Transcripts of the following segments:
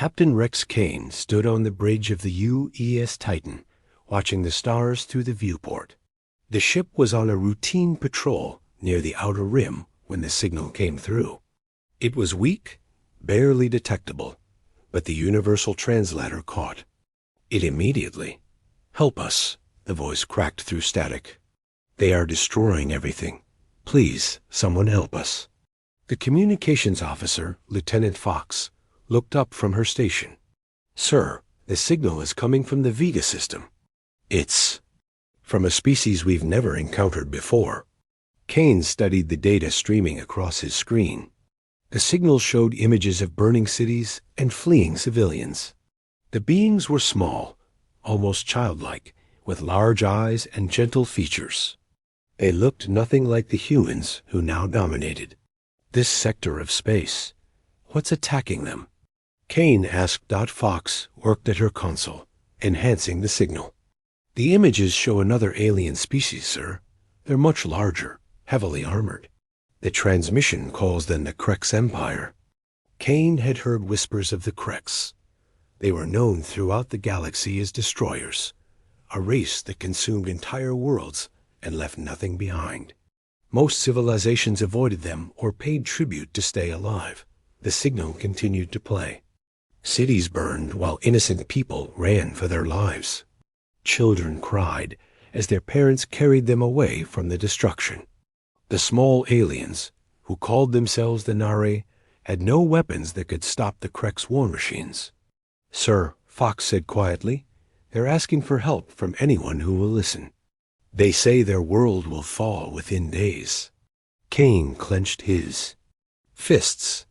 Captain Rex Kane stood on the bridge of the UES Titan, watching the stars through the viewport. The ship was on a routine patrol near the outer rim when the signal came through. It was weak, barely detectable, but the universal translator caught it immediately. "Help us," the voice cracked through static. "They are destroying everything. Please, someone help us." The communications officer, Lieutenant Fox, looked up from her station. "Sir, the signal is coming from the Vega system. It's from a species we've never encountered before." Kane studied the data streaming across his screen. The signal showed images of burning cities and fleeing civilians. The beings were small, almost childlike, with large eyes and gentle features. They looked nothing like the humans who now dominated this sector of space. "What's attacking them?" Kane asked. Fox worked at her console, enhancing the signal. "The images show another alien species, sir. They're much larger, heavily armored. The transmission calls them the Krex Empire." Kane had heard whispers of the Krex. They were known throughout the galaxy as destroyers, a race that consumed entire worlds and left nothing behind. Most civilizations avoided them or paid tribute to stay alive. The signal continued to play. Cities burned while innocent people ran for their lives. Children cried as their parents carried them away from the destruction. The small aliens, who called themselves the Nari, had no weapons that could stop the Krex war machines. "Sir," Fox said quietly, "they're asking for help from anyone who will listen. They say their world will fall within days." Kane clenched his fists.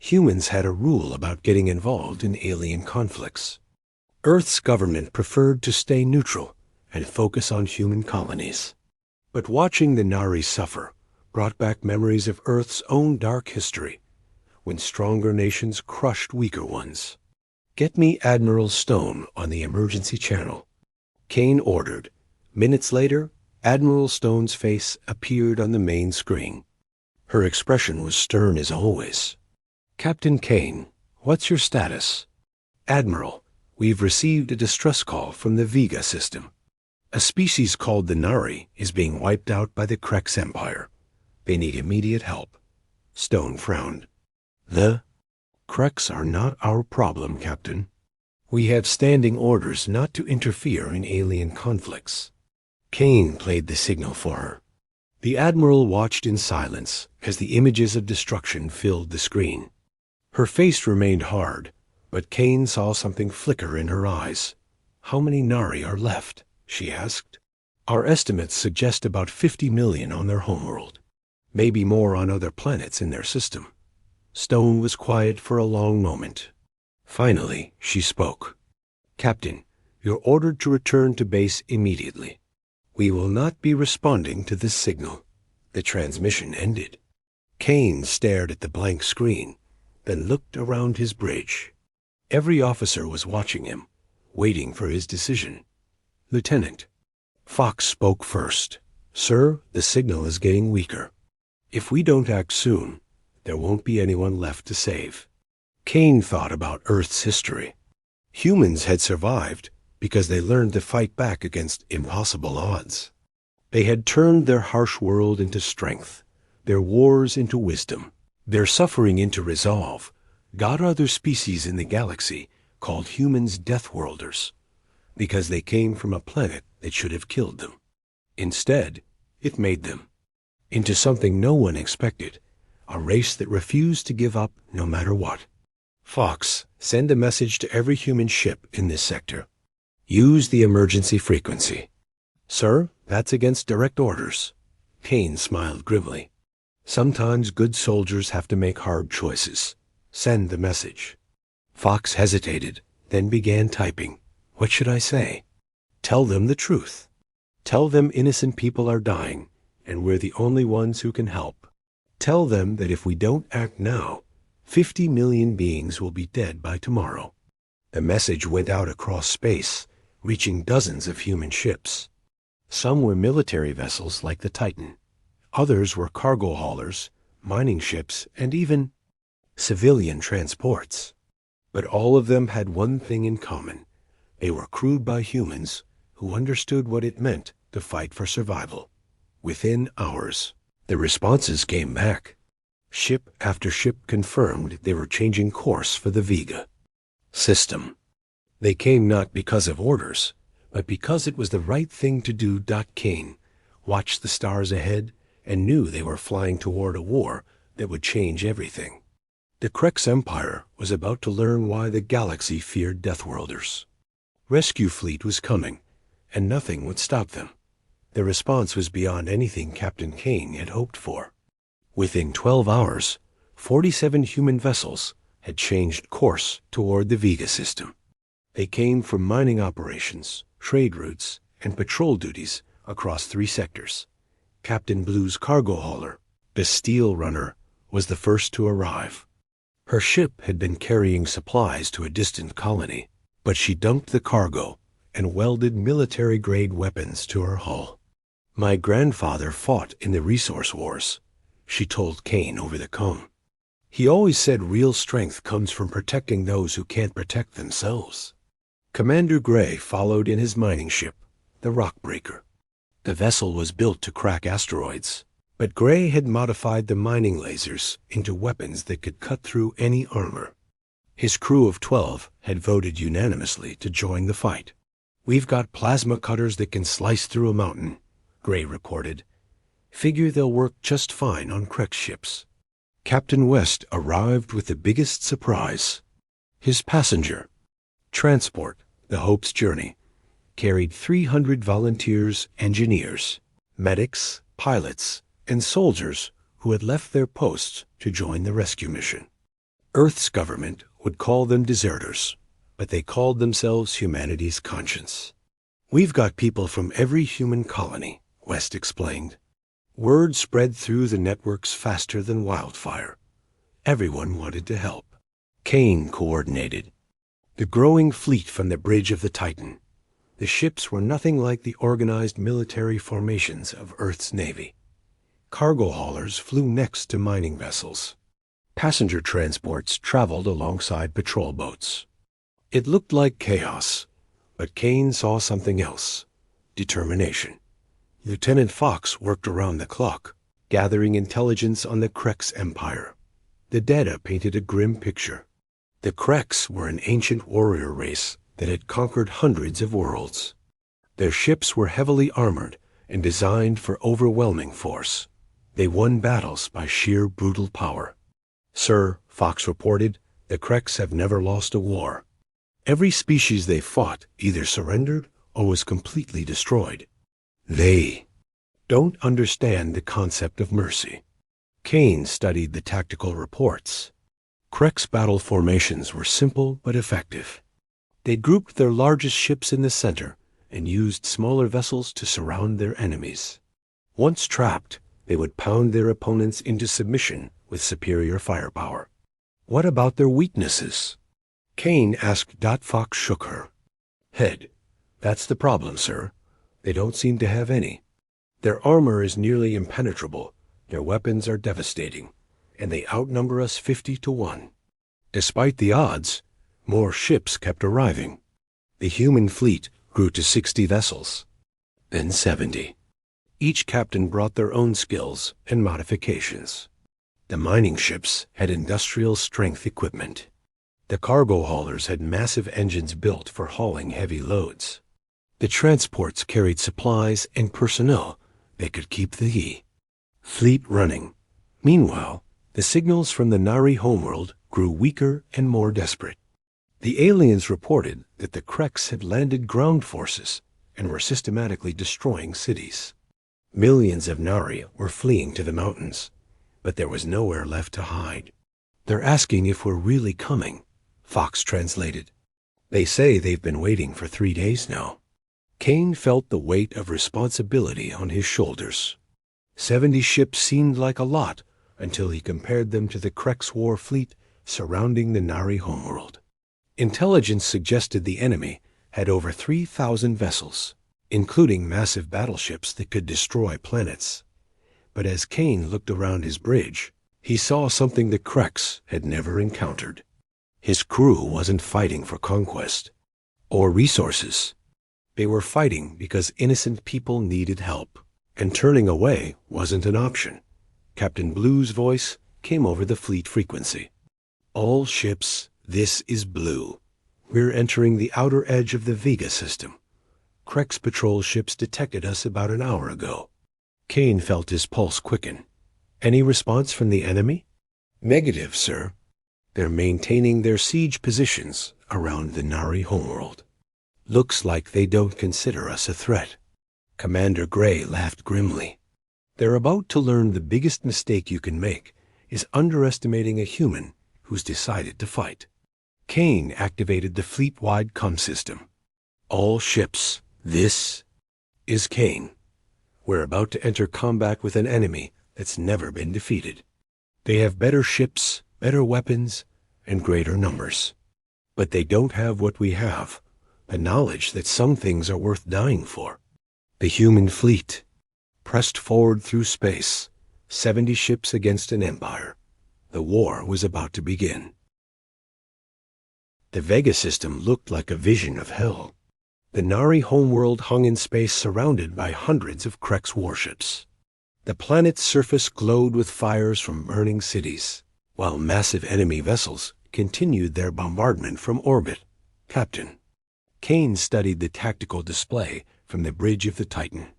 Humans had a rule about getting involved in alien conflicts. Earth's government preferred to stay neutral and focus on human colonies. But watching the Nari suffer brought back memories of Earth's own dark history, when stronger nations crushed weaker ones. "Get me Admiral Stone on the emergency channel," Kane ordered. Minutes later, Admiral Stone's face appeared on the main screen. Her expression was stern as always. "Captain Kane, what's your status?" "Admiral, we've received a distress call from the Vega system. A species called the Nari is being wiped out by the Krex Empire. They need immediate help." Stone frowned. "The Krex are not our problem, Captain. We have standing orders not to interfere in alien conflicts." Kane played the signal for her. The Admiral watched in silence as the images of destruction filled the screen. Her face remained hard, but Kane saw something flicker in her eyes. "How many Nari are left?" she asked. "Our estimates suggest about 50 million on their homeworld. Maybe more on other planets in their system." Stone was quiet for a long moment. Finally, she spoke. "Captain, you're ordered to return to base immediately. We will not be responding to this signal." The transmission ended. Kane stared at the blank screen, then looked around his bridge. Every officer was watching him, waiting for his decision. "Lieutenant." Fox spoke first. "Sir, the signal is getting weaker. If we don't act soon, there won't be anyone left to save." Kane thought about Earth's history. Humans had survived because they learned to fight back against impossible odds. They had turned their harsh world into strength, their wars into wisdom, their suffering into resolve. God other species in the galaxy called humans Deathworlders, because they came from a planet that should have killed them. Instead, it made them into something no one expected, a race that refused to give up no matter what. "Fox, send a message to every human ship in this sector. Use the emergency frequency." "Sir, that's against direct orders." Kane smiled grimly. "Sometimes good soldiers have to make hard choices. Send the message." Fox hesitated, then began typing. "What should I say?" "Tell them the truth. Tell them innocent people are dying, and we're the only ones who can help. Tell them that if we don't act now, 50 million beings will be dead by tomorrow." The message went out across space, reaching dozens of human ships. Some were military vessels like the Titan. Others were cargo haulers, mining ships, and even civilian transports. But all of them had one thing in common. They were crewed by humans who understood what it meant to fight for survival. Within hours, the responses came back. Ship after ship confirmed they were changing course for the Vega system. They came not because of orders, but because it was the right thing to do. Kane watched the stars ahead and knew they were flying toward a war that would change everything. The Krex Empire was about to learn why the galaxy feared Deathworlders. Rescue fleet was coming, and nothing would stop them. The response was beyond anything Captain Kane had hoped for. Within 12 hours, 47 human vessels had changed course toward the Vega system. They came from mining operations, trade routes, and patrol duties across 3 sectors. Captain Blue's cargo hauler, the Steel Runner, was the first to arrive. Her ship had been carrying supplies to a distant colony, but she dumped the cargo and welded military-grade weapons to her hull. "My grandfather fought in the resource wars," she told Kane over the cone. "He always said real strength comes from protecting those who can't protect themselves." Commander Gray followed in his mining ship, the Rockbreaker. The vessel was built to crack asteroids, but Gray had modified the mining lasers into weapons that could cut through any armor. His crew of 12 had voted unanimously to join the fight. "We've got plasma cutters that can slice through a mountain," Gray reported. "Figure they'll work just fine on Krex ships." Captain West arrived with the biggest surprise. His passenger transport, the Hope's Journey, carried 300 volunteers, engineers, medics, pilots, and soldiers who had left their posts to join the rescue mission. Earth's government would call them deserters, but they called themselves humanity's conscience. "We've got people from every human colony," West explained. Word spread through the networks faster than wildfire. Everyone wanted to help. Kane coordinated the growing fleet from the bridge of the Titan. The ships were nothing like the organized military formations of Earth's Navy. Cargo haulers flew next to mining vessels. Passenger transports traveled alongside patrol boats. It looked like chaos, but Kane saw something else: determination. Lieutenant Fox worked around the clock, gathering intelligence on the Krex Empire. The data painted a grim picture. The Krex were an ancient warrior race that had conquered hundreds of worlds. Their ships were heavily armored and designed for overwhelming force. They won battles by sheer brutal power. "Sir," Fox reported, "the Krex have never lost a war. Every species they fought either surrendered or was completely destroyed. They don't understand the concept of mercy." Kane studied the tactical reports. Krex battle formations were simple but effective. They grouped their largest ships in the center and used smaller vessels to surround their enemies. Once trapped, they would pound their opponents into submission with superior firepower. "What about their weaknesses?" Kane asked. Fox shook her head. "That's the problem, sir. They don't seem to have any. Their armor is nearly impenetrable, their weapons are devastating, and they outnumber us 50 to 1. Despite the odds, more ships kept arriving. The human fleet grew to 60 vessels, then 70. Each captain brought their own skills and modifications. The mining ships had industrial strength equipment. The cargo haulers had massive engines built for hauling heavy loads. The transports carried supplies and personnel that could keep the fleet running. Meanwhile, the signals from the Nari homeworld grew weaker and more desperate. The aliens reported that the Krex had landed ground forces and were systematically destroying cities. Millions of Nari were fleeing to the mountains, but there was nowhere left to hide. "They're asking if we're really coming," Fox translated. "They say they've been waiting for 3 days now." Kane felt the weight of responsibility on his shoulders. 70 ships seemed like a lot until he compared them to the Krex war fleet surrounding the Nari homeworld. Intelligence suggested the enemy had over 3,000 vessels, including massive battleships that could destroy planets. But as Kane looked around his bridge, he saw something the Krex had never encountered: His crew wasn't fighting for conquest or resources. They were fighting because innocent people needed help, and turning away wasn't an option. Captain Blue's voice came over the fleet frequency. All ships, this is Blue. We're entering the outer edge of the Vega system. Krex patrol ships detected us about an hour ago. Kane felt his pulse quicken. Any response from the enemy? Negative, sir. They're maintaining their siege positions around the Nari homeworld. Looks like they don't consider us a threat. Commander Gray laughed grimly. They're about to learn the biggest mistake you can make is underestimating a human who's decided to fight. Kane activated the fleet-wide comm system. All ships, this is Kane. We're about to enter combat with an enemy that's never been defeated. They have better ships, better weapons, and greater numbers. But they don't have what we have, the knowledge that some things are worth dying for. The human fleet pressed forward through space, 70 ships against an empire. The war was about to begin. The Vega system looked like a vision of hell. The Nari homeworld hung in space surrounded by hundreds of Krex warships. The planet's surface glowed with fires from burning cities, while massive enemy vessels continued their bombardment from orbit. Captain Kane studied the tactical display from the bridge of the Titan.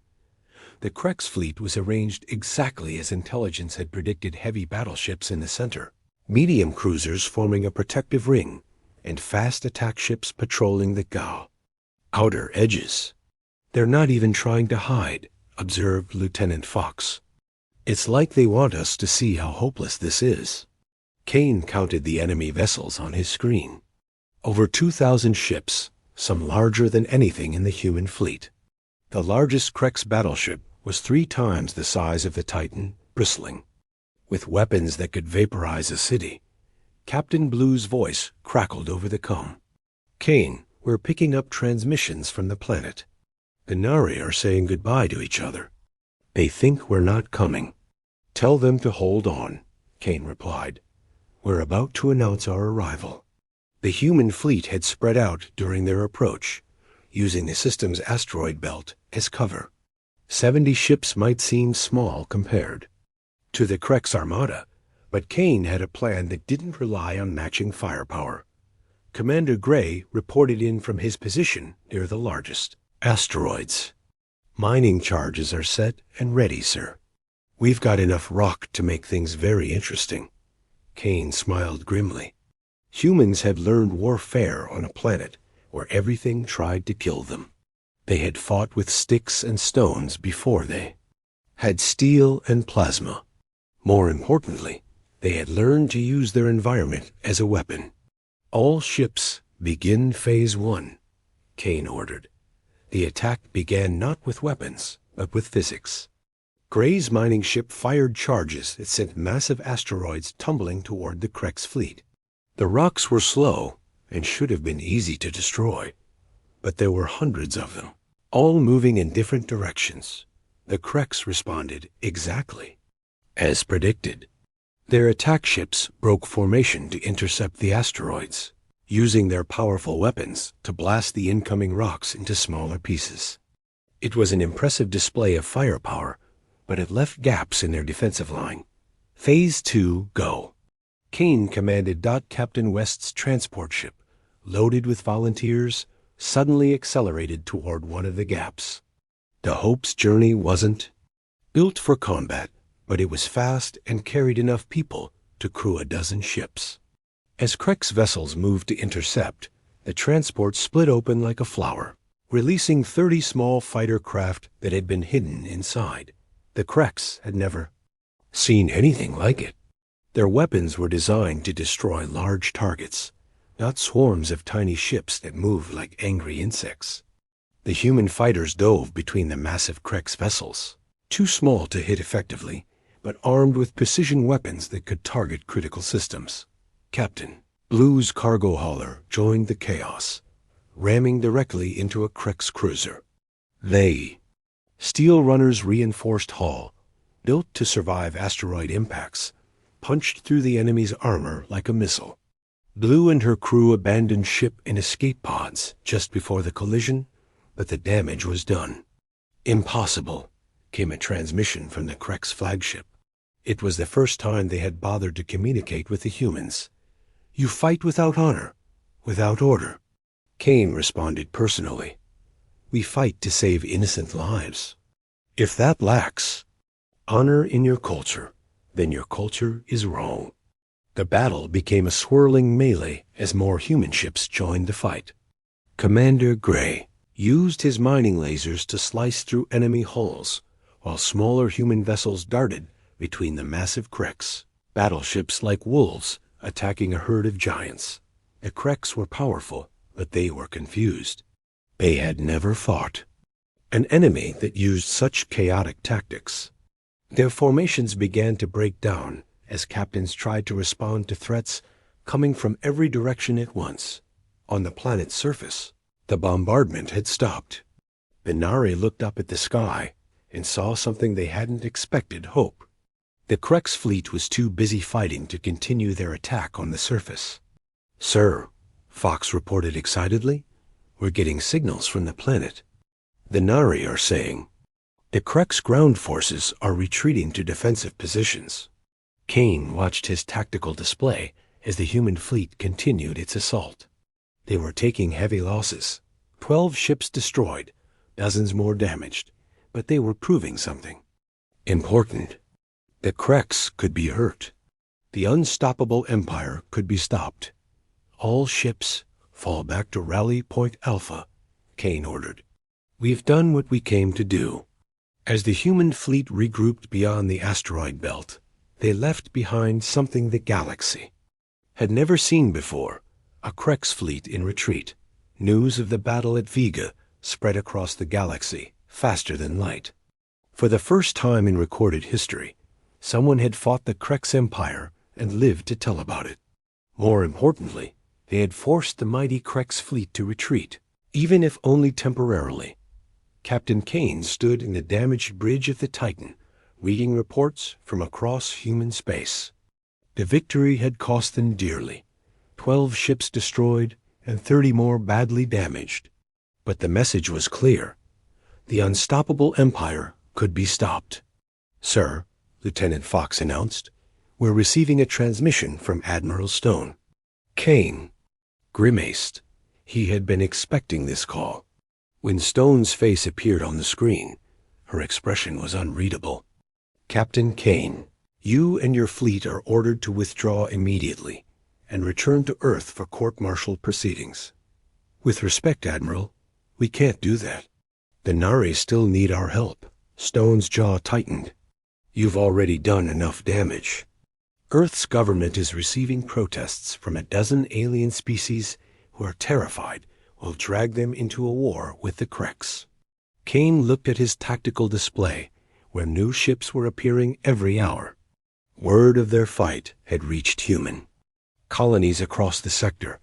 The Krex fleet was arranged exactly as intelligence had predicted: heavy battleships in the center, medium cruisers forming a protective ring, and fast attack ships patrolling the outer edges. They're not even trying to hide, observed Lieutenant Fox. It's like they want us to see how hopeless this is. Kane counted the enemy vessels on his screen. Over 2,000 ships, some larger than anything in the human fleet. The largest Krex battleship was 3 times the size of the Titan, bristling with weapons that could vaporize a city. Captain Blue's voice crackled over the comm. Kane, we're picking up transmissions from the planet. The Nari are saying goodbye to each other. They think we're not coming. Tell them to hold on, Kane replied. We're about to announce our arrival. The human fleet had spread out during their approach, using the system's asteroid belt as cover. 70 ships might seem small compared to the Krex armada, but Kane had a plan that didn't rely on matching firepower. Commander Gray reported in from his position near the largest asteroids. Mining charges are set and ready, sir. We've got enough rock to make things very interesting. Kane smiled grimly. Humans had learned warfare on a planet where everything tried to kill them. They had fought with sticks and stones before they had steel and plasma. More importantly, they had learned to use their environment as a weapon. All ships begin Phase 1, Kane ordered. The attack began not with weapons, but with physics. Gray's mining ship fired charges that sent massive asteroids tumbling toward the Krex fleet. The rocks were slow and should have been easy to destroy, but there were hundreds of them, all moving in different directions. The Krex responded exactly as predicted. Their attack ships broke formation to intercept the asteroids, using their powerful weapons to blast the incoming rocks into smaller pieces. It was an impressive display of firepower, but it left gaps in their defensive line. Phase 2, go. Kane commanded Captain West's transport ship, loaded with volunteers, suddenly accelerated toward one of the gaps. The Hope's journey wasn't built for combat, but it was fast and carried enough people to crew a dozen ships. As Krex vessels moved to intercept, the transport split open like a flower, releasing 30 small fighter craft that had been hidden inside. The Krex had never seen anything like it. Their weapons were designed to destroy large targets, not swarms of tiny ships that moved like angry insects. The human fighters dove between the massive Krex vessels, too small to hit effectively, but armed with precision weapons that could target critical systems. Captain Blue's cargo hauler joined the chaos, ramming directly into a Krex cruiser. Steel Runner's reinforced hull, built to survive asteroid impacts, punched through the enemy's armor like a missile. Blue and her crew abandoned ship in escape pods just before the collision, but the damage was done. Impossible, came a transmission from the Krex flagship. It was the first time they had bothered to communicate with the humans. You fight without honor, without order. Kane responded personally. We fight to save innocent lives. If that lacks honor in your culture, then your culture is wrong. The battle became a swirling melee as more human ships joined the fight. Commander Gray used his mining lasers to slice through enemy hulls, while smaller human vessels darted between the massive Krex, battleships like wolves attacking a herd of giants. The Krex were powerful, but they were confused. They had never fought an enemy that used such chaotic tactics. Their formations began to break down as captains tried to respond to threats coming from every direction at once. On the planet's surface, the bombardment had stopped. The Nari looked up at the sky and saw something they hadn't expected. Hope. The Krex fleet was too busy fighting to continue their attack on the surface. Sir, Fox reported excitedly, we're getting signals from the planet. The Nari are saying the Krex ground forces are retreating to defensive positions. Kane watched his tactical display as the human fleet continued its assault. They were taking heavy losses. 12 ships destroyed, dozens more damaged, but they were proving something important. The Krex could be hurt. The unstoppable empire could be stopped. All ships fall back to Rally Point Alpha, Kane ordered. We've done what we came to do. As the human fleet regrouped beyond the asteroid belt, they left behind something the galaxy had never seen before, a Krex fleet in retreat. News of the battle at Vega spread across the galaxy faster than light. For the first time in recorded history, someone had fought the Krex Empire and lived to tell about it. More importantly, they had forced the mighty Krex fleet to retreat, even if only temporarily. Captain Kane stood in the damaged bridge of the Titan, reading reports from across human space. The victory had cost them dearly. 12 ships destroyed and 30 more badly damaged. But the message was clear. The unstoppable empire could be stopped. Sir, Lieutenant Fox announced, we're receiving a transmission from Admiral Stone. Kane grimaced. He had been expecting this call. When Stone's face appeared on the screen, her expression was unreadable. Captain Kane, you and your fleet are ordered to withdraw immediately and return to Earth for court-martial proceedings. With respect, Admiral, we can't do that. The Nari still need our help. Stone's jaw tightened. You've already done enough damage. Earth's government is receiving protests from a dozen alien species who are terrified we'll drag them into a war with the Krex. Kane looked at his tactical display, where new ships were appearing every hour. Word of their fight had reached human colonies across the sector,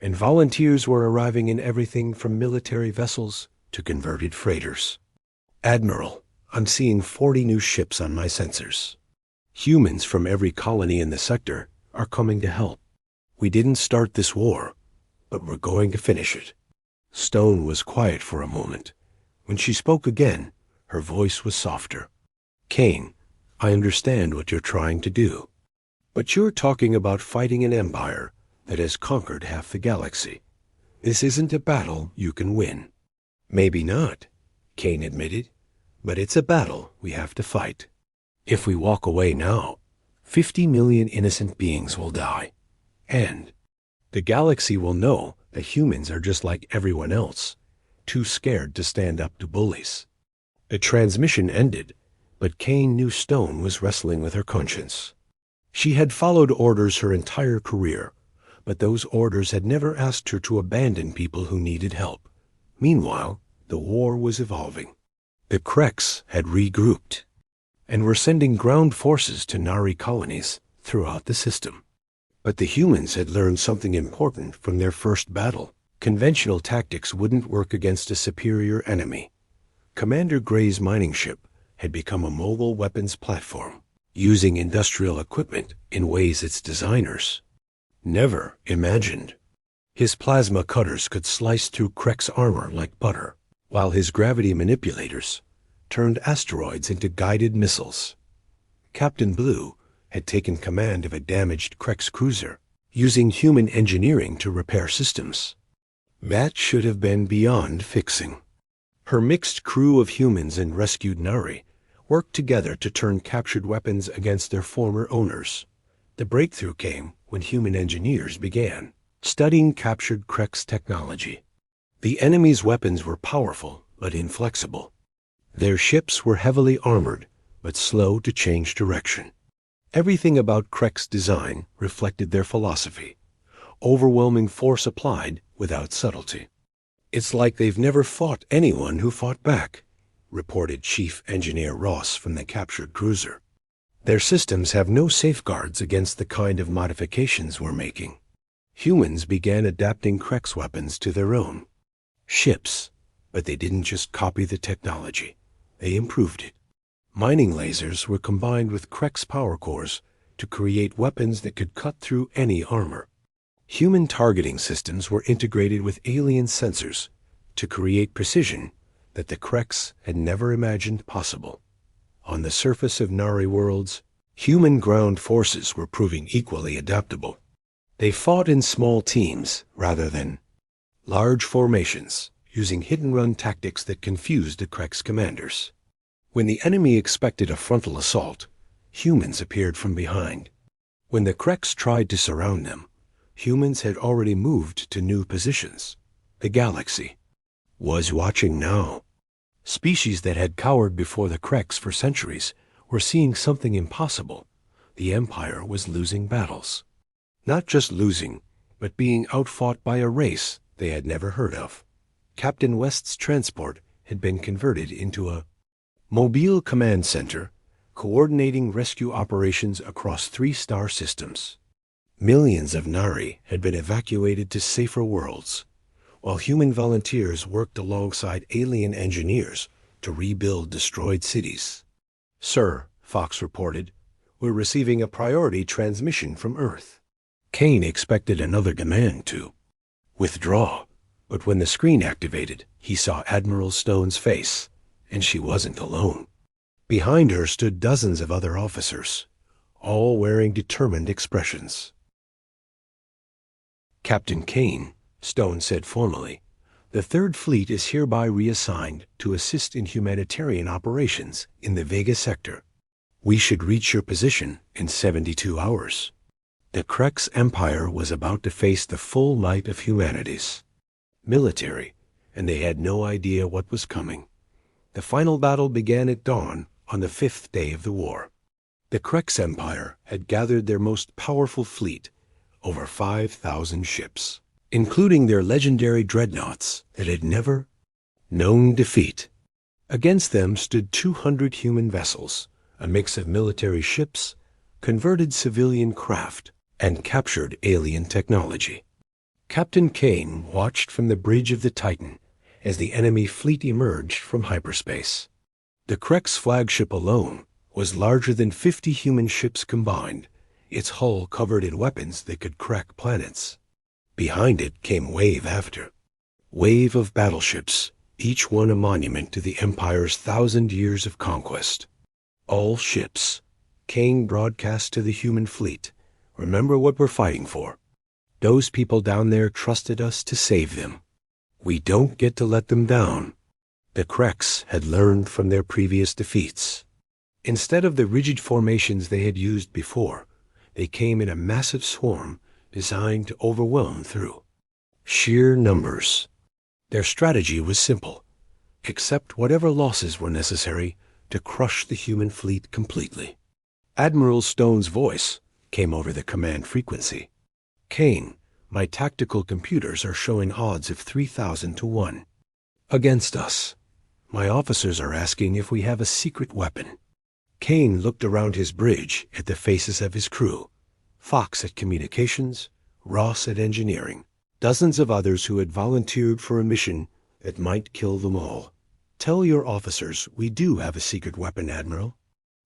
and volunteers were arriving in everything from military vessels to converted freighters. Admiral, I'm seeing 40 new ships on my sensors. Humans from every colony in the sector are coming to help. We didn't start this war, but we're going to finish it. Stone was quiet for a moment. When she spoke again, her voice was softer. Kane, I understand what you're trying to do, but you're talking about fighting an empire that has conquered half the galaxy. This isn't a battle you can win. Maybe not, Kane admitted, but it's a battle we have to fight. If we walk away now, 50 million innocent beings will die, and the galaxy will know that humans are just like everyone else, too scared to stand up to bullies. The transmission ended, but Kane knew Stone was wrestling with her conscience. She had followed orders her entire career, but those orders had never asked her to abandon people who needed help. Meanwhile, the war was evolving. The Krex had regrouped and were sending ground forces to Nari colonies throughout the system. But the humans had learned something important from their first battle. Conventional tactics wouldn't work against a superior enemy. Commander Gray's mining ship had become a mobile weapons platform, using industrial equipment in ways its designers never imagined. His plasma cutters could slice through Krek's armor like butter, while his gravity manipulators turned asteroids into guided missiles. Captain Blue had taken command of a damaged Krek's cruiser, using human engineering to repair systems. That should have been beyond fixing. Her mixed crew of humans and rescued Nari worked together to turn captured weapons against their former owners. The breakthrough came when human engineers began studying captured Krek's technology. The enemy's weapons were powerful but inflexible. Their ships were heavily armored but slow to change direction. Everything about Krek's design reflected their philosophy: overwhelming force applied without subtlety. "It's like they've never fought anyone who fought back," reported Chief Engineer Ross from the captured cruiser. "Their systems have no safeguards against the kind of modifications we're making." Humans began adapting Krek's weapons to their own ships, but they didn't just copy the technology. They improved it. Mining lasers were combined with Krek's power cores to create weapons that could cut through any armor. Human targeting systems were integrated with alien sensors to create precision that the Kreks had never imagined possible. On the surface of Nari worlds, human ground forces were proving equally adaptable. They fought in small teams rather than large formations, using hit-and-run tactics that confused the Kreks commanders. When the enemy expected a frontal assault, humans appeared from behind. When the Kreks tried to surround them, humans had already moved to new positions. The galaxy was watching now. Species that had cowered before the Kreks for centuries were seeing something impossible. The Empire was losing battles. Not just losing, but being outfought by a race they had never heard of. Captain West's transport had been converted into a mobile command center, coordinating rescue operations across 3 star systems. Millions of Nari had been evacuated to safer worlds, while human volunteers worked alongside alien engineers to rebuild destroyed cities. "Sir," Fox reported, "we're receiving a priority transmission from Earth." Kane expected another command to withdraw, but when the screen activated, he saw Admiral Stone's face, and she wasn't alone. Behind her stood dozens of other officers, all wearing determined expressions. "Captain Kane," Stone said formally, "the Third Fleet is hereby reassigned to assist in humanitarian operations in the Vega sector. We should reach your position in 72 hours. The Krek's empire was about to face the full might of humanity's military, and they had no idea what was coming. The final battle began at dawn on the 5th day of the war. The Krek's empire had gathered their most powerful fleet, over 5,000 ships, including their legendary dreadnoughts that had never known defeat. Against them stood 200 human vessels, a mix of military ships, converted civilian craft, and captured alien technology. Captain Kane watched from the bridge of the Titan as the enemy fleet emerged from hyperspace. The Krek's flagship alone was larger than 50 human ships combined, its hull covered in weapons that could crack planets. Behind it came wave after wave of battleships, each one a monument to the Empire's 1,000 years of conquest. "All ships," Kane broadcast to the human fleet, "remember what we're fighting for. Those people down there trusted us to save them. We don't get to let them down." The Kreks had learned from their previous defeats. Instead of the rigid formations they had used before, they came in a massive swarm designed to overwhelm through sheer numbers. Their strategy was simple: accept whatever losses were necessary to crush the human fleet completely. Admiral Stone's voice came over the command frequency. "Kane, my tactical computers are showing odds of 3,000 to 1 against us. My officers are asking if we have a secret weapon." Kane looked around his bridge at the faces of his crew: Fox at communications, Ross at engineering, dozens of others who had volunteered for a mission that might kill them all. "Tell your officers we do have a secret weapon, Admiral.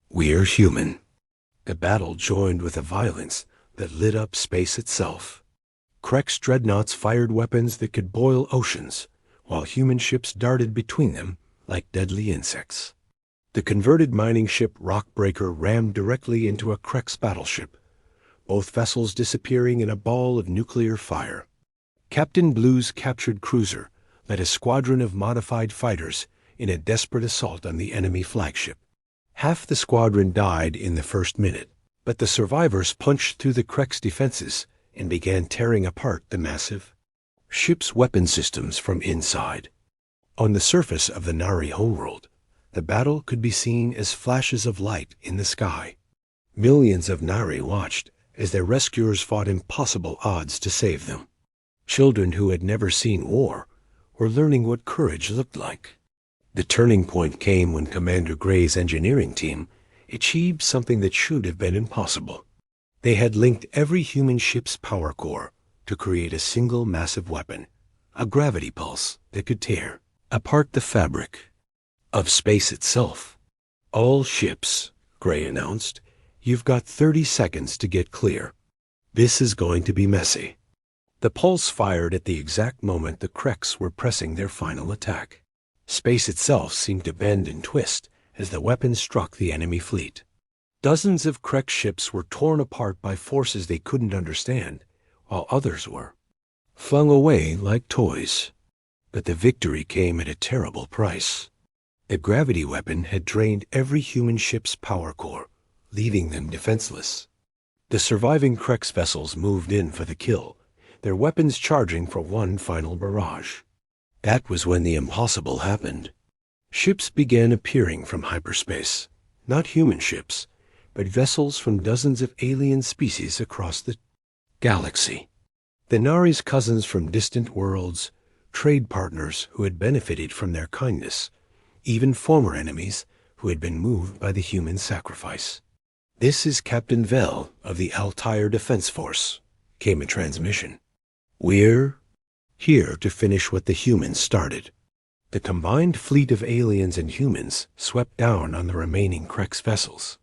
We're human." The battle joined with a violence that lit up space itself. Krex dreadnoughts fired weapons that could boil oceans, while human ships darted between them like deadly insects. The converted mining ship Rockbreaker rammed directly into a Krex battleship, both vessels disappearing in a ball of nuclear fire. Captain Blue's captured cruiser led a squadron of modified fighters in a desperate assault on the enemy flagship. Half the squadron died in the first minute, but the survivors punched through the Krex defenses and began tearing apart the massive ship's weapon systems from inside. On the surface of the Nari homeworld, the battle could be seen as flashes of light in the sky. Millions of Nari watched as their rescuers fought impossible odds to save them. Children who had never seen war were learning what courage looked like. The turning point came when Commander Gray's engineering team achieved something that should have been impossible. They had linked every human ship's power core to create a single massive weapon, a gravity pulse that could tear apart the fabric of space itself. "All ships," Gray announced, "you've got 30 seconds to get clear. This is going to be messy." The pulse fired at the exact moment the Krex were pressing their final attack. Space itself seemed to bend and twist as the weapon struck the enemy fleet. Dozens of Krex ships were torn apart by forces they couldn't understand, while others were flung away like toys. But the victory came at a terrible price. The gravity weapon had drained every human ship's power core, leaving them defenseless. The surviving Krex vessels moved in for the kill, their weapons charging for one final barrage. That was when the impossible happened. Ships began appearing from hyperspace, not human ships, but vessels from dozens of alien species across the galaxy. The Nari's cousins from distant worlds, trade partners who had benefited from their kindness, even former enemies who had been moved by the human sacrifice. "This is Captain Vell of the Altair Defense Force," came a transmission. "We're here to finish what the humans started." The combined fleet of aliens and humans swept down on the remaining Krex vessels.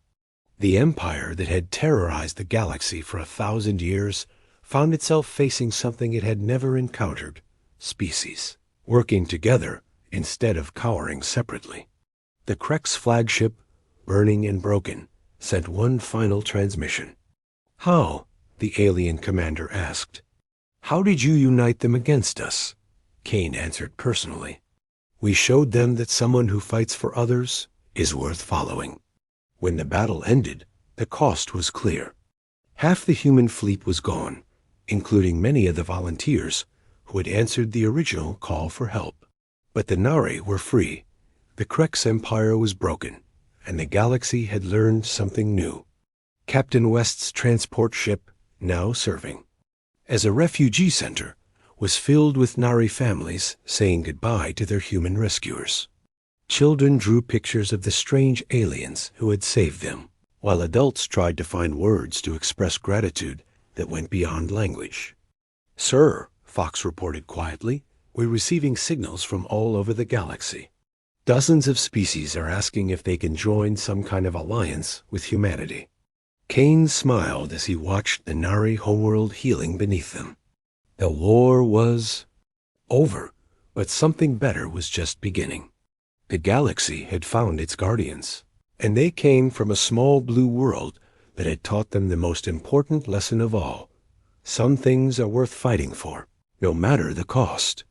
The empire that had terrorized the galaxy for 1,000 years found itself facing something it had never encountered: species working together instead of cowering separately. The Krex flagship, burning and broken, sent one final transmission. "How?" the alien commander asked. "How did you unite them against us?" Kane answered personally. "We showed them that someone who fights for others is worth following." When the battle ended, the cost was clear. Half the human fleet was gone, including many of the volunteers who had answered the original call for help. But the Nari were free. The Krex Empire was broken, and the galaxy had learned something new. Captain West's transport ship, now serving as a refugee center, was filled with Nari families saying goodbye to their human rescuers. Children drew pictures of the strange aliens who had saved them, while adults tried to find words to express gratitude that went beyond language. "Sir," Fox reported quietly, "we're receiving signals from all over the galaxy. Dozens of species are asking if they can join some kind of alliance with humanity." Kane smiled as he watched the Nari homeworld healing beneath them. The war was over, but something better was just beginning. The galaxy had found its guardians, and they came from a small blue world that had taught them the most important lesson of all: some things are worth fighting for, no matter the cost.